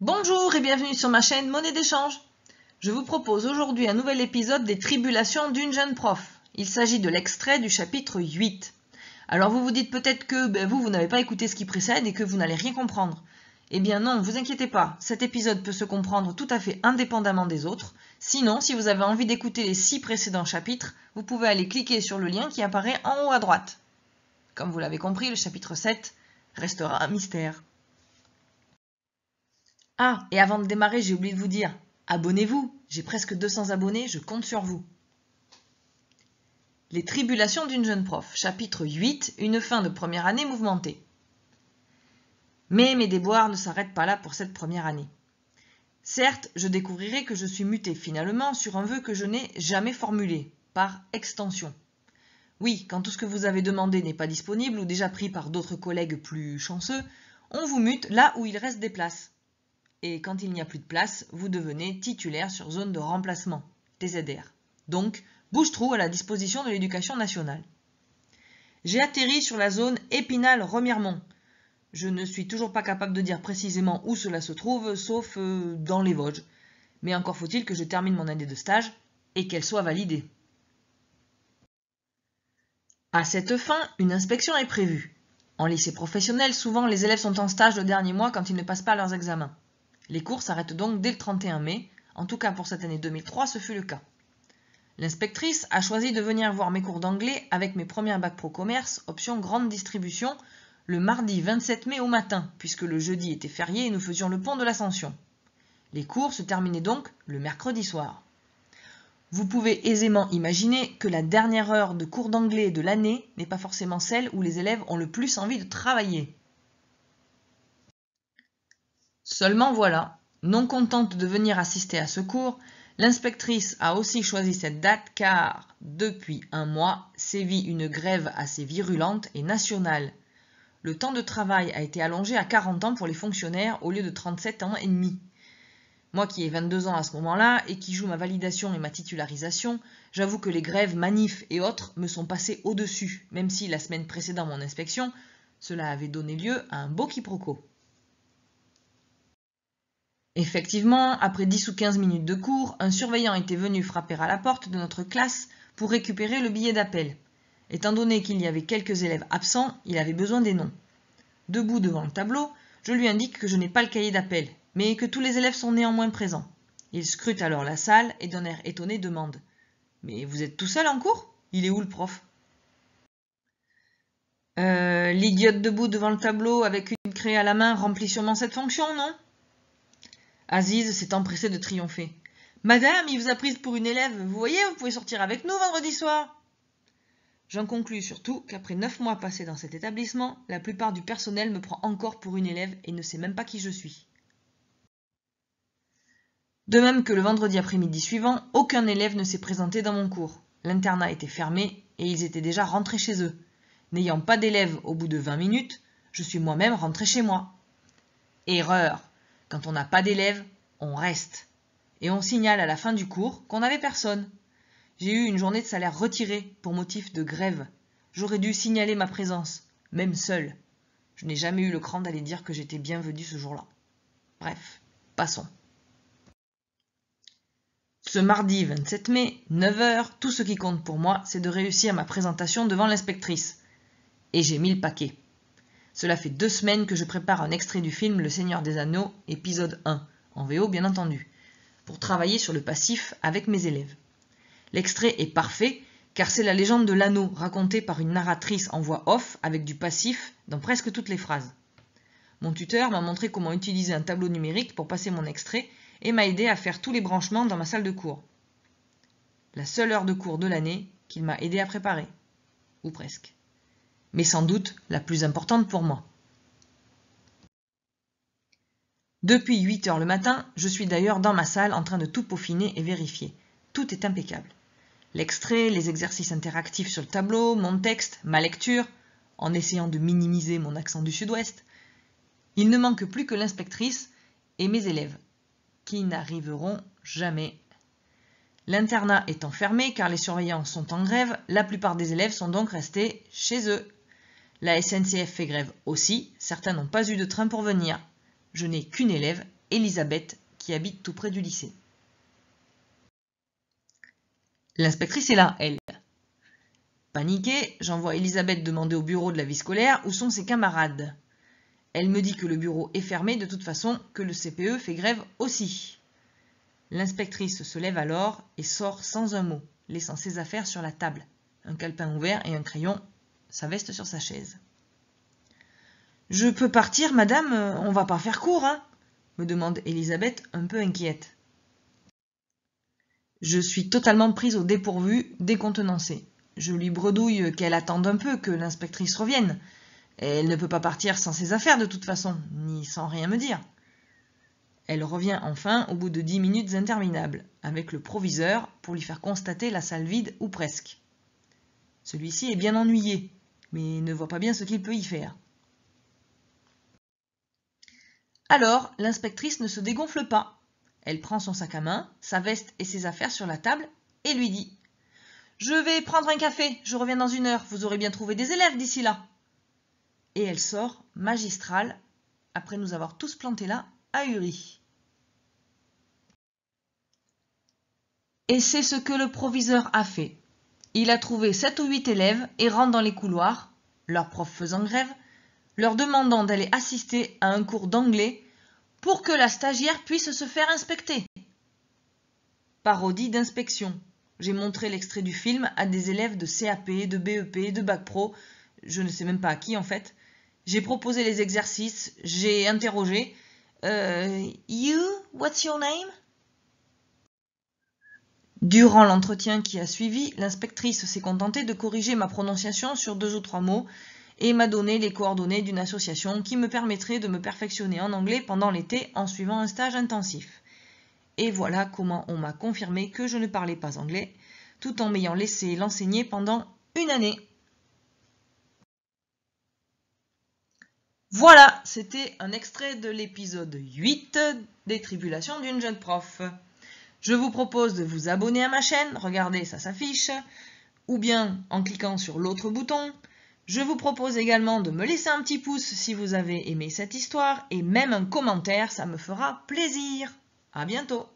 Bonjour et bienvenue sur ma chaîne Monnaie d'échange. Je vous propose aujourd'hui un nouvel épisode des Tribulations d'une jeune prof. Il s'agit de l'extrait du chapitre 8. Alors vous vous dites peut-être que vous n'avez pas écouté ce qui précède et que vous n'allez rien comprendre. Eh bien non, vous inquiétez pas, cet épisode peut se comprendre tout à fait indépendamment des autres. Sinon, si vous avez envie d'écouter les 6 précédents chapitres, vous pouvez aller cliquer sur le lien qui apparaît en haut à droite. Comme vous l'avez compris, le chapitre 7 restera un mystère. Ah, et avant de démarrer, j'ai oublié de vous dire, abonnez-vous, j'ai presque 200 abonnés, je compte sur vous. Les tribulations d'une jeune prof, chapitre 8, une fin de première année mouvementée. Mais mes déboires ne s'arrêtent pas là pour cette première année. Certes, je découvrirai que je suis mutée finalement sur un vœu que je n'ai jamais formulé, par extension. Oui, quand tout ce que vous avez demandé n'est pas disponible ou déjà pris par d'autres collègues plus chanceux, on vous mute là où il reste des places. Et quand il n'y a plus de place, vous devenez titulaire sur zone de remplacement, TZR. Donc, bouche-trou à la disposition de l'Éducation nationale. J'ai atterri sur la zone Épinal-Remiremont. Je ne suis toujours pas capable de dire précisément où cela se trouve, sauf dans les Vosges. Mais encore faut-il que je termine mon année de stage et qu'elle soit validée. À cette fin, une inspection est prévue. En lycée professionnel, souvent les élèves sont en stage le dernier mois quand ils ne passent pas leurs examens. Les cours s'arrêtent donc dès le 31 mai, en tout cas pour cette année 2003, ce fut le cas. L'inspectrice a choisi de venir voir mes cours d'anglais avec mes premiers bac pro commerce, option grande distribution, le mardi 27 mai au matin, puisque le jeudi était férié et nous faisions le pont de l'Ascension. Les cours se terminaient donc le mercredi soir. Vous pouvez aisément imaginer que la dernière heure de cours d'anglais de l'année n'est pas forcément celle où les élèves ont le plus envie de travailler. Seulement voilà, non contente de venir assister à ce cours, l'inspectrice a aussi choisi cette date car, depuis un mois, sévit une grève assez virulente et nationale. Le temps de travail a été allongé à 40 ans pour les fonctionnaires au lieu de 37 ans et demi. Moi qui ai 22 ans à ce moment-là et qui joue ma validation et ma titularisation, j'avoue que les grèves, manifs et autres me sont passés au-dessus, même si la semaine précédant mon inspection, cela avait donné lieu à un beau quiproquo. Effectivement, après 10 ou 15 minutes de cours, un surveillant était venu frapper à la porte de notre classe pour récupérer le billet d'appel. Étant donné qu'il y avait quelques élèves absents, il avait besoin des noms. Debout devant le tableau, je lui indique que je n'ai pas le cahier d'appel, mais que tous les élèves sont néanmoins présents. Il scrute alors la salle et d'un air étonné demande « Mais vous êtes tout seul en cours? Il est où le prof ?» L'idiote debout devant le tableau avec une craie à la main remplit sûrement cette fonction, non ? Aziz s'est empressé de triompher. « Madame, il vous a prise pour une élève, vous voyez, vous pouvez sortir avec nous vendredi soir !» J'en conclus surtout qu'après 9 mois passés dans cet établissement, la plupart du personnel me prend encore pour une élève et ne sait même pas qui je suis. De même que le vendredi après-midi suivant, aucun élève ne s'est présenté dans mon cours. L'internat était fermé et ils étaient déjà rentrés chez eux. N'ayant pas d'élèves au bout de 20 minutes, je suis moi-même rentré chez moi. Erreur! Quand on n'a pas d'élèves, on reste. Et on signale à la fin du cours qu'on n'avait personne. J'ai eu une journée de salaire retirée pour motif de grève. J'aurais dû signaler ma présence, même seule. Je n'ai jamais eu le cran d'aller dire que j'étais bienvenue ce jour-là. Bref, passons. Ce mardi 27 mai, 9 h, tout ce qui compte pour moi, c'est de réussir ma présentation devant l'inspectrice. Et j'ai mis le paquet. Cela fait 2 semaines que je prépare un extrait du film Le Seigneur des Anneaux, épisode 1, en VO bien entendu, pour travailler sur le passif avec mes élèves. L'extrait est parfait car c'est la légende de l'anneau racontée par une narratrice en voix off avec du passif dans presque toutes les phrases. Mon tuteur m'a montré comment utiliser un tableau numérique pour passer mon extrait et m'a aidé à faire tous les branchements dans ma salle de cours. La seule heure de cours de l'année qu'il m'a aidé à préparer. Ou presque. Mais sans doute la plus importante pour moi. Depuis 8 h le matin, je suis d'ailleurs dans ma salle en train de tout peaufiner et vérifier. Tout est impeccable. L'extrait, les exercices interactifs sur le tableau, mon texte, ma lecture, en essayant de minimiser mon accent du sud-ouest. Il ne manque plus que l'inspectrice et mes élèves, qui n'arriveront jamais. L'internat étant fermé car les surveillants sont en grève, la plupart des élèves sont donc restés chez eux. La SNCF fait grève aussi, certains n'ont pas eu de train pour venir. Je n'ai qu'une élève Elisabeth, qui habite tout près du lycée. L'inspectrice est là, elle. Paniquée, j'envoie Elisabeth demander au bureau de la vie scolaire où sont ses camarades. Elle me dit que le bureau est fermé de toute façon, que le CPE fait grève aussi. L'inspectrice se lève alors et sort sans un mot, laissant ses affaires sur la table, un calepin ouvert et un crayon, sa veste sur sa chaise. « Je peux partir, madame, on va pas faire court, hein ?» me demande Elisabeth, un peu inquiète. Je suis totalement prise au dépourvu, décontenancée. Je lui bredouille qu'elle attende un peu, que l'inspectrice revienne. Elle ne peut pas partir sans ses affaires de toute façon, ni sans rien me dire. Elle revient enfin au bout de 10 minutes interminables, avec le proviseur pour lui faire constater la salle vide ou presque. Celui-ci est bien ennuyé, mais ne voit pas bien ce qu'il peut y faire. Alors, l'inspectrice ne se dégonfle pas. Elle prend son sac à main, sa veste et ses affaires sur la table et lui dit « Je vais prendre un café, je reviens dans 1 heure, vous aurez bien trouvé des élèves d'ici là. » Et elle sort, magistrale, après nous avoir tous plantés là, ahuris. Et c'est ce que le proviseur a fait. Il a trouvé 7 ou 8 élèves errant dans les couloirs, leur prof faisant grève, leur demandant d'aller assister à un cours d'anglais pour que la stagiaire puisse se faire inspecter. Parodie d'inspection. J'ai montré l'extrait du film à des élèves de CAP, de BEP, de Bac Pro, je ne sais même pas à qui en fait. J'ai proposé les exercices, j'ai interrogé. You, what's your name? Durant l'entretien qui a suivi, l'inspectrice s'est contentée de corriger ma prononciation sur 2 ou 3 mots et m'a donné les coordonnées d'une association qui me permettrait de me perfectionner en anglais pendant l'été en suivant un stage intensif. Et voilà comment on m'a confirmé que je ne parlais pas anglais, tout en m'ayant laissé l'enseigner pendant 1 année. Voilà, c'était un extrait de l'épisode 8 des Tribulations d'une jeune prof. Je vous propose de vous abonner à ma chaîne, regardez, ça s'affiche, ou bien en cliquant sur l'autre bouton. Je vous propose également de me laisser un petit pouce si vous avez aimé cette histoire, et même un commentaire, ça me fera plaisir. À bientôt.